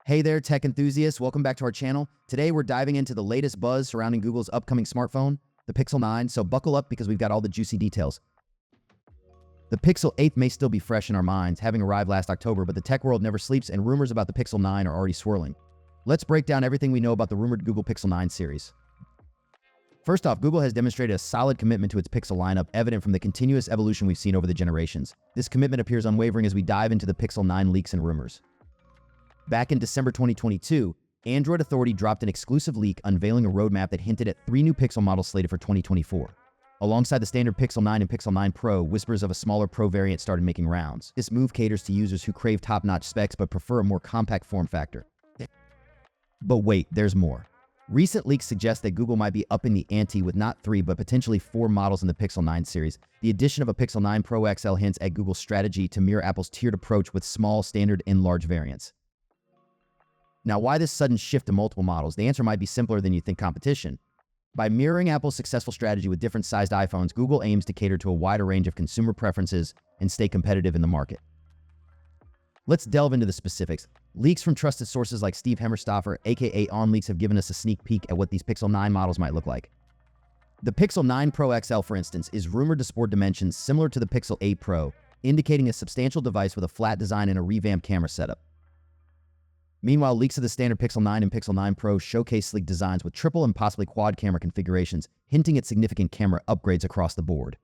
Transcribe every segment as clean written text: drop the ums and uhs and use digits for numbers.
Hey there, tech enthusiasts. Welcome back to our channel. Today, we're diving into the latest buzz surrounding Google's upcoming smartphone, the Pixel 9, so buckle up because we've got all the juicy details. The Pixel 8 may still be fresh in our minds, having arrived last October, but the tech world never sleeps and rumors about the Pixel 9 are already swirling. Let's break down everything we know about the rumored Google Pixel 9 series. First off, Google has demonstrated a solid commitment to its Pixel lineup, evident from the continuous evolution we've seen over the generations. This commitment appears unwavering as we dive into the Pixel 9 leaks and rumors. Back in December 2022, Android Authority dropped an exclusive leak unveiling a roadmap that hinted at 3 new Pixel models slated for 2024. Alongside the standard Pixel 9 and Pixel 9 Pro, whispers of a smaller Pro variant started making rounds. This move caters to users who crave top-notch specs but prefer a more compact form factor. But wait, there's more. Recent leaks suggest that Google might be upping the ante with not 3 but potentially 4 models in the Pixel 9 series. The addition of a Pixel 9 Pro XL hints at Google's strategy to mirror Apple's tiered approach with small, standard, and large variants. Now, why this sudden shift to multiple models? The answer might be simpler than you think: competition. By mirroring Apple's successful strategy with different sized iPhones, Google aims to cater to a wider range of consumer preferences and stay competitive in the market. Let's delve into the specifics. Leaks from trusted sources like Steve Hemmerstoffer, aka OnLeaks, have given us a sneak peek at what these Pixel 9 models might look like. The Pixel 9 Pro XL, for instance, is rumored to sport dimensions similar to the Pixel 8 Pro, indicating a substantial device with a flat design and a revamped camera setup. Meanwhile, leaks of the standard Pixel 9 and Pixel 9 Pro showcase sleek designs with triple and possibly quad camera configurations, hinting at significant camera upgrades across the board.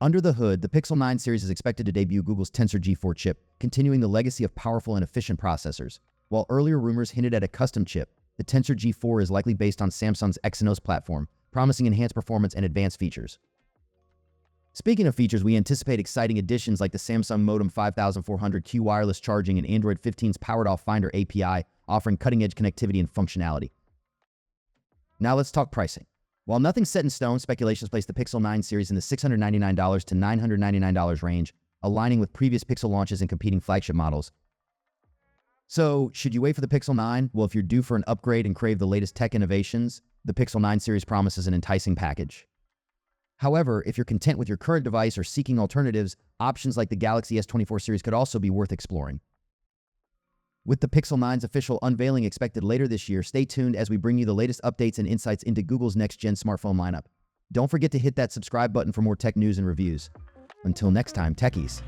Under the hood, the Pixel 9 series is expected to debut Google's Tensor G4 chip, continuing the legacy of powerful and efficient processors. While earlier rumors hinted at a custom chip, the Tensor G4 is likely based on Samsung's Exynos platform, promising enhanced performance and advanced features. Speaking of features, we anticipate exciting additions like the Samsung Modem 5400Q wireless charging and Android 15's Powered-Off Finder API, offering cutting-edge connectivity and functionality. Now let's talk pricing. While nothing's set in stone, speculations place the Pixel 9 series in the $699 to $999 range, aligning with previous Pixel launches and competing flagship models. So, should you wait for the Pixel 9? Well, if you're due for an upgrade and crave the latest tech innovations, the Pixel 9 series promises an enticing package. However, if you're content with your current device or seeking alternatives, options like the Galaxy S24 series could also be worth exploring. With the Pixel 9's official unveiling expected later this year, stay tuned as we bring you the latest updates and insights into Google's next-gen smartphone lineup. Don't forget to hit that subscribe button for more tech news and reviews. Until next time, techies.